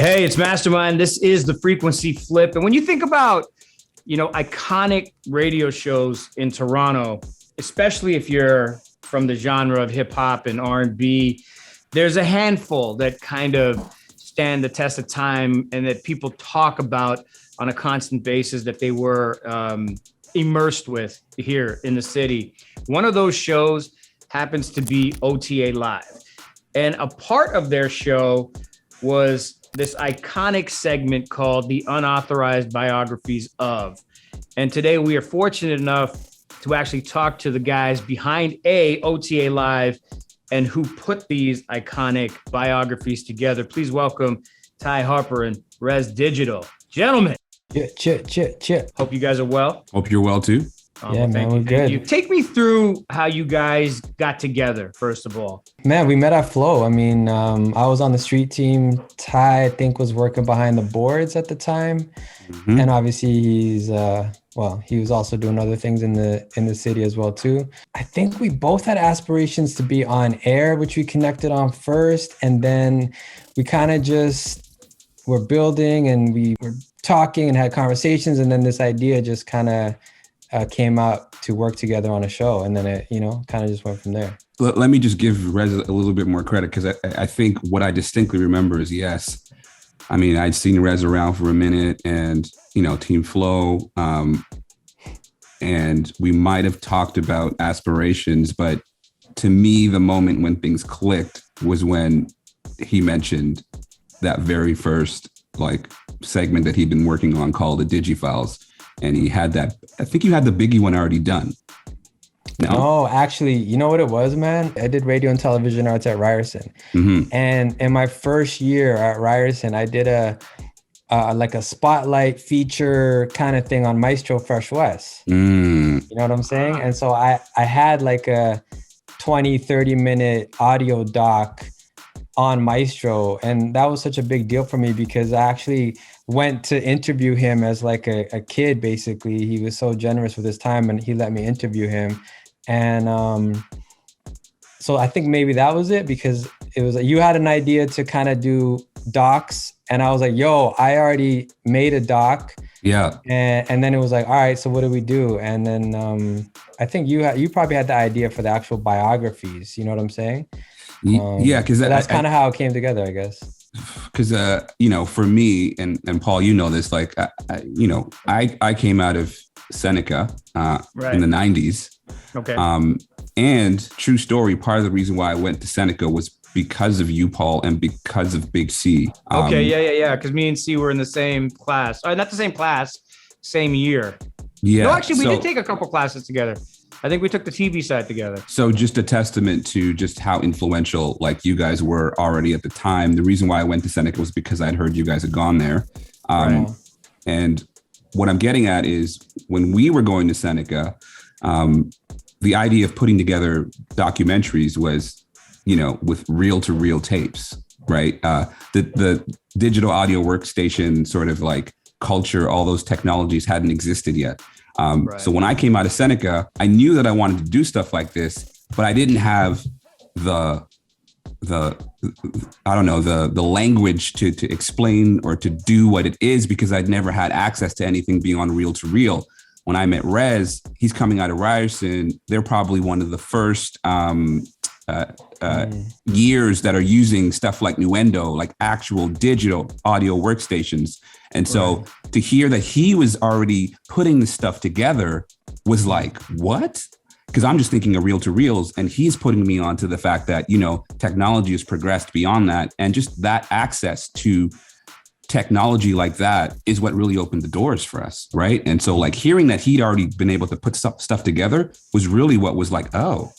Hey, it's Mastermind. This is the Frequency Flip. And when you think about, iconic radio shows in Toronto, especially if you're from the genre of hip hop and R&B, there's a handful that kind of stand the test of time and that people talk about on a constant basis that they were immersed with here in the city. One of those shows happens to be OTA Live. And a part of their show was this iconic segment called The Unauthorized Biographies of. And today we are fortunate enough to actually talk to the guys behind OTA Live and who put these iconic biographies together. Please welcome Ty Harper and Rez Digital. Gentlemen. Yeah. Hope you guys are well. Hope you're well too. Yeah, man, we're good. You. Take me through how you guys got together, first of all. Man, we met at Flow. I mean, I was on the street team. Ty, I think, was working behind the boards at the time. Mm-hmm. And obviously he was also doing other things in the city as well too. I think we both had aspirations to be on air, which we connected on first. And then we kind of just were building and we were talking and had conversations. And then this idea just kind of came out to work together on a show, and then it, kind of just went from there. Let me just give Rez a little bit more credit, because I think what I distinctly remember is, yes, I mean, I'd seen Rez around for a minute and, Team Flow, and we might have talked about aspirations, but to me, the moment when things clicked was when he mentioned that very first segment that he'd been working on called the Digifiles. And he had that, I think you had the Biggie one already done. No, actually, you know what it was, man? I did radio and television arts at Ryerson. Mm-hmm. And in my first year at Ryerson, I did a spotlight feature kind of thing on Maestro Fresh West. You know what I'm saying? And so I had like a 20, 30 minute audio doc on Maestro. And that was such a big deal for me because I actually went to interview him as like a kid, basically. He was so generous with his time and he let me interview him. And so I think maybe that was it, because it was you had an idea to kind of do docs. And I was like, yo, I already made a doc. Yeah. And then it was like, all right, so what do we do? And then I think you probably had the idea for the actual biographies. You know what I'm saying? Yeah, because that's kind of how it came together, I guess. Because for me and Paul, this, I came out of Seneca in the 90s. Okay. And true story, part of the reason why I went to Seneca was because of you, Paul, and because of Big C. Okay, yeah. Because me and C were in the same class. Not the same class, same year. Yeah. No, actually, we did take a couple classes together. I think we took the TV side together. So just a testament to just how influential you guys were already at the time. The reason why I went to Seneca was because I'd heard you guys had gone there. Right. And what I'm getting at is when we were going to Seneca, the idea of putting together documentaries was, with reel-to-reel tapes, right? The digital audio workstation sort of culture, all those technologies hadn't existed yet. Right. So when I came out of Seneca, I knew that I wanted to do stuff like this, but I didn't have the language to explain or to do what it is, because I'd never had access to anything beyond reel to reel. When I met Rez, he's coming out of Ryerson. They're probably one of the first years that are using stuff like Nuendo, like actual digital audio workstations. And so to hear that he was already putting this stuff together was like, what? Because I'm just thinking of reel to reels, and he's putting me onto the fact that, technology has progressed beyond that. And just that access to technology like that is what really opened the doors for us. Right. And so hearing that he'd already been able to put stuff together was really what was like, you're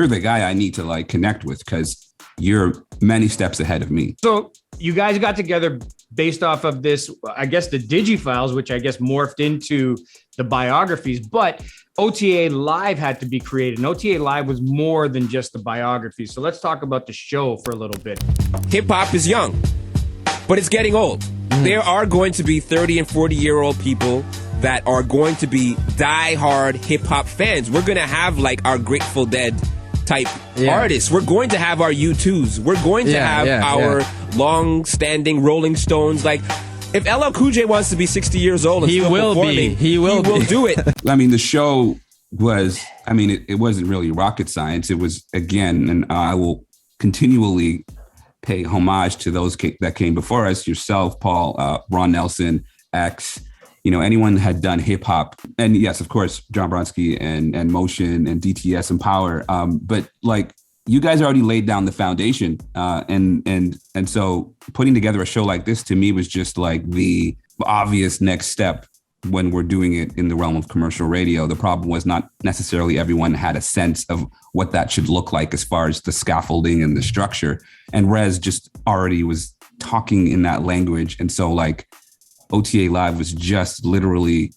the guy I need to connect with, because you're many steps ahead of me. So you guys got together based off of this, I guess, the Digifiles, which I guess morphed into the biographies, but OTA Live had to be created. And OTA Live was more than just the biographies. So let's talk about the show for a little bit. Hip hop is young, but it's getting old. There are going to be 30 and 40-year-old people that are going to be die-hard hip-hop fans. We're going to have our Grateful Dead type artists. We're going to have our U2s. We're going to have our long-standing Rolling Stones. Like, if LL Cool J wants to be 60 years old and He still will performing, be. He will do it. I mean, the show was, I mean, it wasn't really rocket science. It was, again, and I will continually pay homage to those that came before us, yourself, Paul, Ron Nelson, X, anyone had done hip hop. And yes, of course, John Bronski and Motion and DTS and Power. But like, you guys already laid down the foundation. And so putting together a show like this to me was just like the obvious next step when we're doing it in the realm of commercial radio. The problem was not necessarily everyone had a sense of what that should look like as far as the scaffolding and the structure. And Rez just already was talking in that language. And so like OTA Live was just literally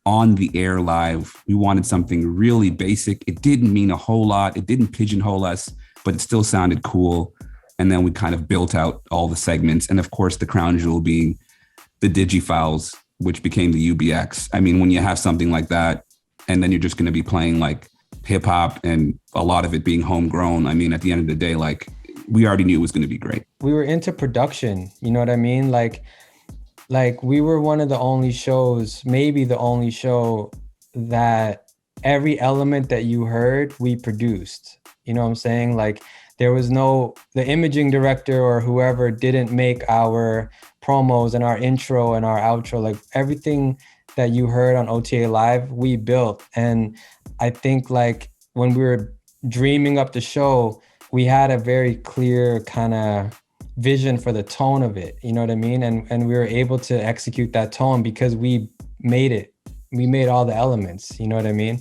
on the air live. We wanted something really basic. It didn't mean a whole lot. It didn't pigeonhole us, but it still sounded cool. And then we kind of built out all the segments. And of course, the crown jewel being the digifiles, which became the UBX. I mean, when you have something like that, and then you're just going to be playing like hip hop and a lot of it being homegrown. I mean, at the end of the day, like we already knew it was going to be great. We were into production. You know what I mean? Like we were one of the only shows, maybe the only show that every element that you heard, we produced. You know what I'm saying? Like there was the imaging director or whoever didn't make our promos and our intro and our outro. Like everything that you heard on OTA Live, we built. And I think like when we were dreaming up the show, we had a very clear kind of vision for the tone of it. You know what I mean? And we were able to execute that tone because we made it. We made all the elements, you know what I mean?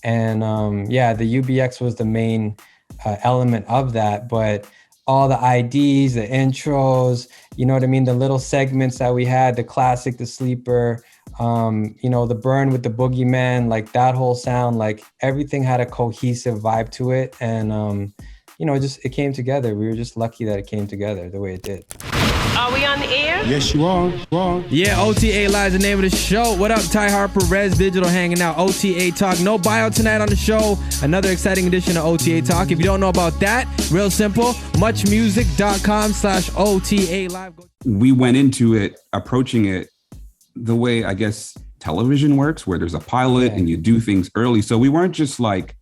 And the UBX was the main element of that, but all the IDs, the intros, you know what I mean? The little segments that we had, the classic, the sleeper, the burn with the boogeyman, like that whole sound, like everything had a cohesive vibe to it. And, it came together. We were just lucky that it came together the way it did. Are we on the air? Yes, you are. Yeah, OTA Live is the name of the show. What up, Ty Harper, Rez Digital hanging out, OTA Talk. No bio tonight on the show. Another exciting edition of OTA Talk. If you don't know about that, real simple, muchmusic.com/OTA Live. We went into it, approaching it the way, I guess, television works, where there's a pilot and you do things early. So we weren't just like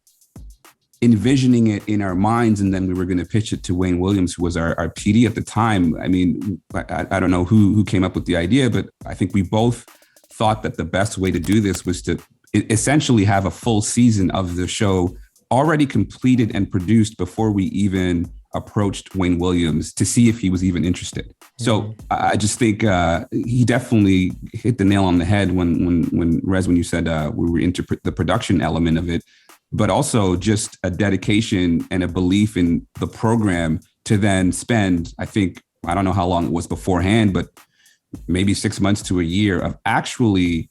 envisioning it in our minds and then we were going to pitch it to Wayne Williams, who was our PD at the time. I mean, I don't know who came up with the idea, but I think we both thought that the best way to do this was to essentially have a full season of the show already completed and produced before we even approached Wayne Williams to see if he was even interested. So I just think he definitely hit the nail on the head when Rez, when you said we were into the production element of it, but also just a dedication and a belief in the program to then spend, I think, I don't know how long it was beforehand, but maybe 6 months to a year of actually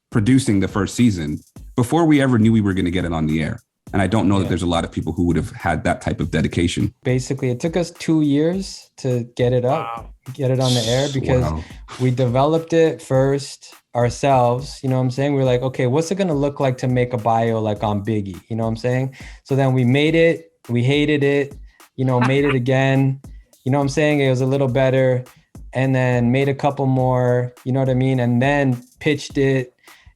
producing the first season before we ever knew we were going to get it on the air. And I don't know that there's a lot of people who would have had that type of dedication. Basically, it took us 2 years to get it up, get it on the air, because we developed it first ourselves. You know what I'm saying? We're like, okay, what's it going to look like to make a bio like on Biggie? You know what I'm saying? So then we made it, we hated it, made it again. You know what I'm saying? It was a little better. And then made a couple more, you know what I mean? And then pitched it,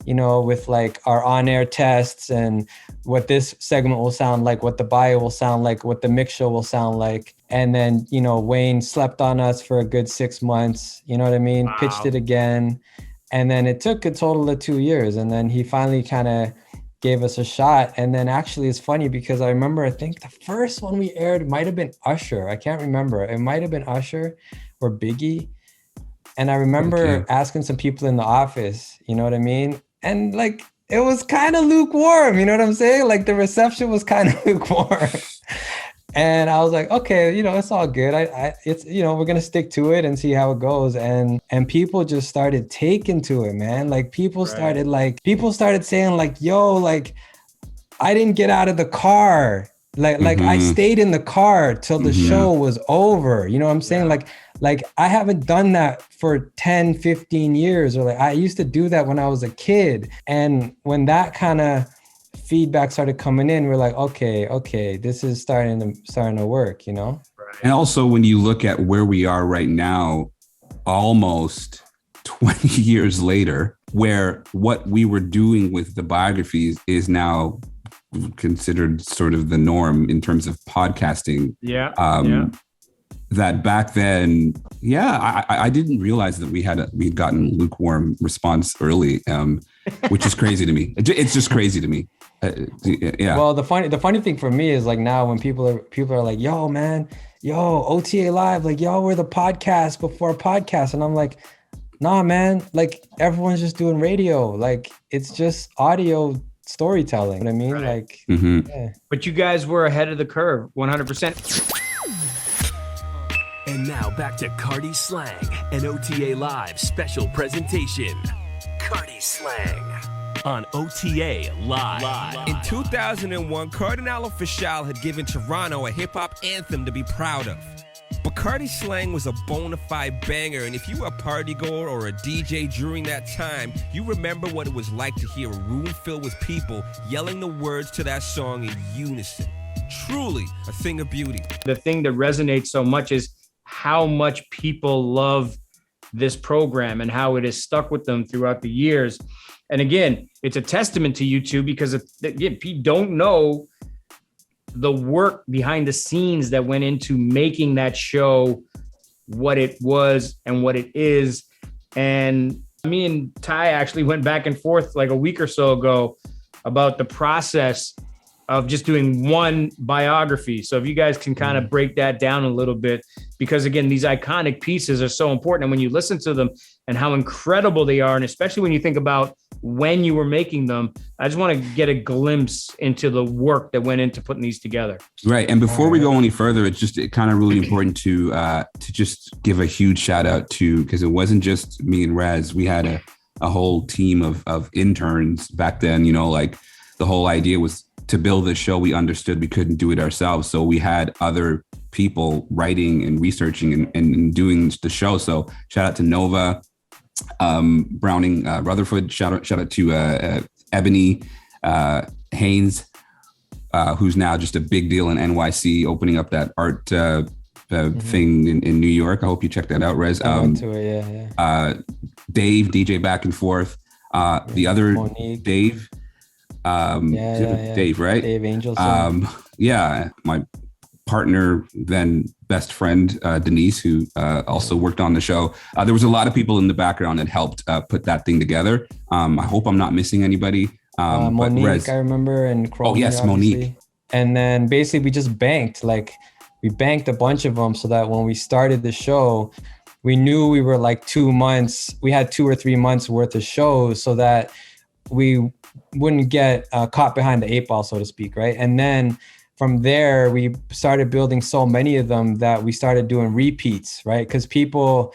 with like our on-air tests and what this segment will sound like, what the bio will sound like, what the mix show will sound like. And then, Wayne slept on us for a good 6 months, you know what I mean? Wow. Pitched it again. And then it took a total of 2 years. And then he finally kind of gave us a shot. And then actually it's funny because I remember, I think the first one we aired might have been Usher. I can't remember. It might have been Usher or Biggie. And I remember asking some people in the office, you know what I mean? And like, it was kind of lukewarm, you know what I'm saying? Like the reception was kind of lukewarm. And I was like, okay, it's all good. It's we're going to stick to it and see how it goes. And people just started taking to it, man. Like people started saying like, yo, like I didn't get out of the car. Like I stayed in the car till the show was over. You know what I'm saying? Like I haven't done that for 10, 15 years, or like I used to do that when I was a kid. And when that kind of feedback started coming in, we're like, okay, this is starting to work, And also when you look at where we are right now, almost 20 years later, where what we were doing with the biographies is now considered sort of the norm in terms of podcasting. That back then, I didn't realize that we had gotten lukewarm response early, which is crazy to me. It's just crazy to me. Well, the funny thing for me is like now when people are like, yo, man, OTA Live, like, yo, we're the podcast before a podcast. And I'm like, nah, man, like everyone's just doing radio. Like it's just audio storytelling. You know what I mean? Right. Like, yeah. But you guys were ahead of the curve, 100%. And now back to Cardi Slang, an OTA Live special presentation. Cardi Slang on OTA Live. In 2001, Cardinal Official had given Toronto a hip-hop anthem to be proud of. But Cardi Slang was a bona fide banger, and if you were a party goer or a DJ during that time, you remember what it was like to hear a room filled with people yelling the words to that song in unison. Truly a thing of beauty. The thing that resonates so much is how much people love this program and how it has stuck with them throughout the years. And again, it's a testament to you two, because if you don't know the work behind the scenes that went into making that show what it was and what it is. And me and Ty actually went back and forth like a week or so ago about the process of just doing one biography. So if you guys can kind of break that down a little bit, because again, these iconic pieces are so important. And when you listen to them and how incredible they are, and especially when you think about when you were making them, I just want to get a glimpse into the work that went into putting these together. Right. And before we go any further, it's kind of really important to just give a huge shout out to, because it wasn't just me and Rez. We had a whole team of interns back then. You know, like the whole idea was to build this show. We understood we couldn't do it ourselves. So we had other people writing and researching and doing the show. So shout out to Nova, Browning, Rutherford, shout out to Ebony Haynes, who's now just a big deal in NYC, opening up that art thing in New York. I hope you check that out, Rez. I went to it, yeah. Dave, DJ Back and Forth, the other Monique. Dave, Dave, right? Dave Angels. My partner, then best friend, Denise, who also worked on the show. There was a lot of people in the background that helped put that thing together. I hope I'm not missing anybody. Monique, I remember, and Crowley, oh yes, obviously. Monique. And then basically we just banked a bunch of them so that when we started the show, we knew we were like 2 months. We had 2 or 3 months worth of shows so that we wouldn't get caught behind the 8 ball, so to speak, right? And then from there, we started building so many of them that we started doing repeats, right? Because people,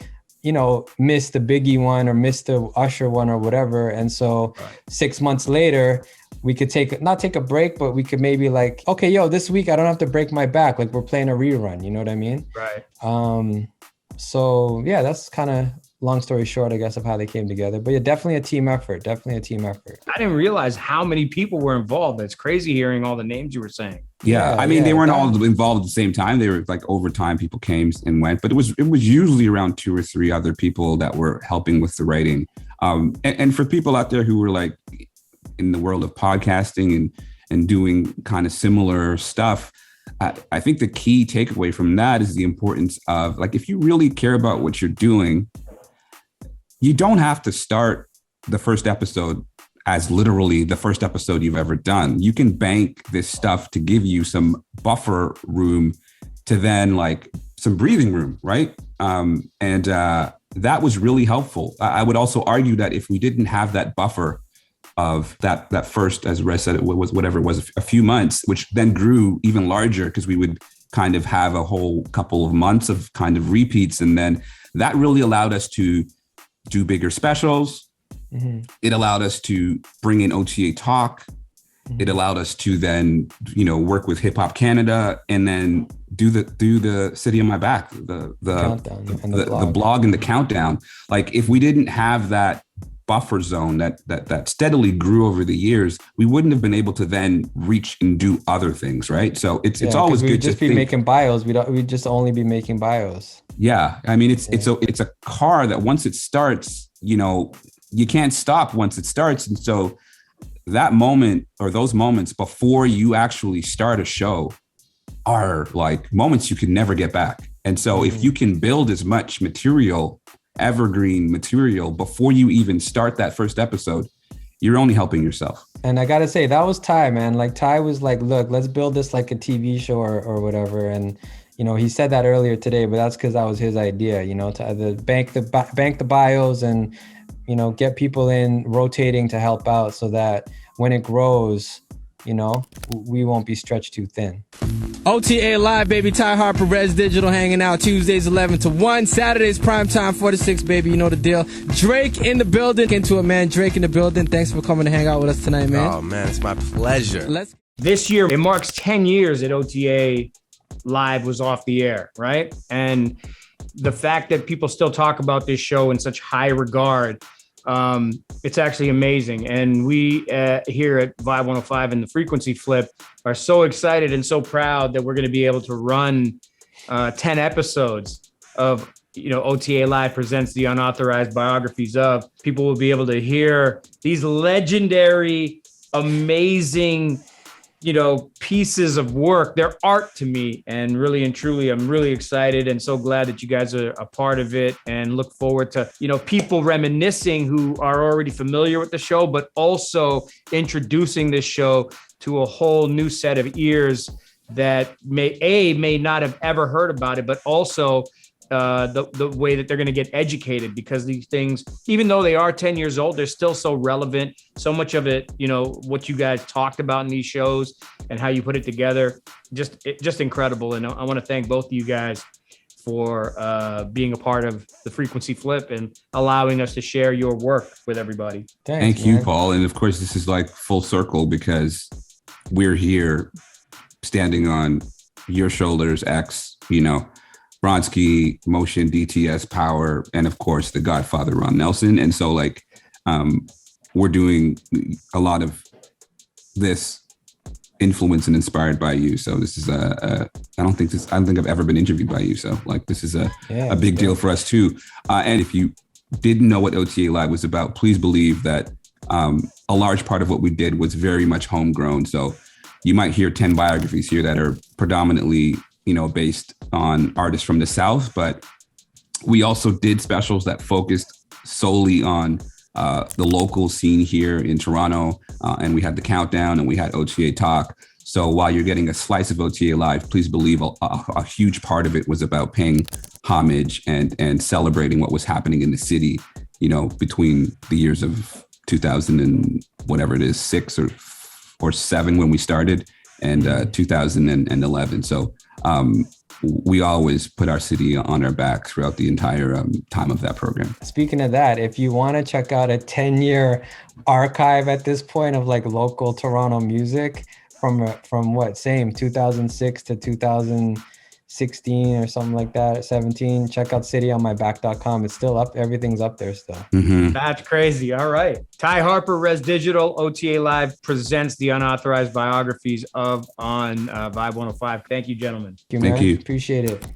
missed the Biggie one or missed the Usher one or whatever. And so 6 months later, we could not take a break, but we could maybe like, okay, this week I don't have to break my back. Like we're playing a rerun, you know what I mean? Right. So yeah, that's kind of long story short, I guess, of how they came together. But yeah, definitely a team effort. I didn't realize how many people were involved. It's crazy hearing all the names you were saying. Yeah, I mean, they weren't all involved at the same time. They were like over time, people came and went, but it was usually around 2 or 3 other people that were helping with the writing. And for people out there who were like in the world of podcasting and doing kind of similar stuff, I think the key takeaway from that is the importance of, like, if you really care about what you're doing, you don't have to start the first episode as literally the first episode you've ever done. You can bank this stuff to give you some buffer room to then like some breathing room, right? And that was really helpful. I would also argue that if we didn't have that buffer of that first, as Rez said, it was whatever it was, a few months, which then grew even larger because we would kind of have a whole couple of months of kind of repeats. And then that really allowed us to do bigger specials. Mm-hmm. It allowed us to bring in OTA Talk. Mm-hmm. It allowed us to then, work with Hip Hop Canada and then do the City on My Back, the blog and the countdown. Like if we didn't have that buffer zone that steadily grew over the years, we wouldn't have been able to then reach and do other things, right? So it's always good to think. Making bios. We'd just only be making bios. Yeah, I mean it's a car that once it starts, you know, you can't stop once it starts, and so that moment or those moments before you actually start a show are like moments you can never get back. And so if you can build as much material, evergreen material, before you even start that first episode, you're only helping yourself. And I gotta say, that was Ty, man. Like Ty was like, look, let's build this like a TV show or whatever. And, you know, he said that earlier today, but that's because that was his idea, you know, to either bank the bios and, you know, get people in rotating to help out so that when it grows, you know, we won't be stretched too thin. OTA Live, baby. Ty Harper, Res Digital, hanging out Tuesdays 11 to 1. Saturdays, prime time, 4 to 6, baby. You know the deal. Drake in the building. Into it, man. Drake in the building. Thanks for coming to hang out with us tonight, man. Oh, man, it's my pleasure. This year, it marks 10 years that OTA Live was off the air, right? And the fact that people still talk about this show in such high regard, it's actually amazing. And we here at VIBE105 and the Frequency Flip are so excited and so proud that we're going to be able to run 10 episodes of, you know, OTA Live presents the unauthorized biographies of. People will be able to hear these legendary, amazing, you know, pieces of work. They're art to me, and really and truly, I'm really excited and so glad that you guys are a part of it, and look forward to, you know, people reminiscing who are already familiar with the show, but also introducing this show to a whole new set of ears that may not have ever heard about it, but also the way that they're going to get educated, because these things, even though they are 10 years old, they're still so relevant. So much of it, you know, what you guys talked about in these shows and how you put it together, just incredible. And I want to thank both of you guys for being a part of the Frequency Flip and allowing us to share your work with everybody. Thank you, Paul. And of course, this is like full circle because we're here standing on your shoulders, X, you know, Bronski, Motion, DTS, Power, and of course the Godfather Ron Nelson. And so like we're doing a lot of this influenced and inspired by you. So this is I don't think I've ever been interviewed by you. So like this is a big deal for us too. And if you didn't know what OTA Live was about, please believe that a large part of what we did was very much homegrown. So you might hear 10 biographies here that are predominantly, you know, based on artists from the South, but we also did specials that focused solely on the local scene here in Toronto, and we had the countdown and we had OTA Talk. So while you're getting a slice of OTA Live, please believe a huge part of it was about paying homage and celebrating what was happening in the city, you know, between the years of 2000 and whatever it is, 6 or 7 when we started, and 2011. So we always put our city on our back throughout the entire time of that program. Speaking of that, if you want to check out a 10-year archive at this point of like local Toronto music from what, same 2006 to 2016 or something like that, 17, check out cityonmyback.com. It's still up. Everything's up there still. Mm-hmm. That's crazy. All right. Ty Harper, Res Digital, OTA Live presents the unauthorized biographies of on Vibe 105. Thank you, gentlemen. Thank you. Appreciate it.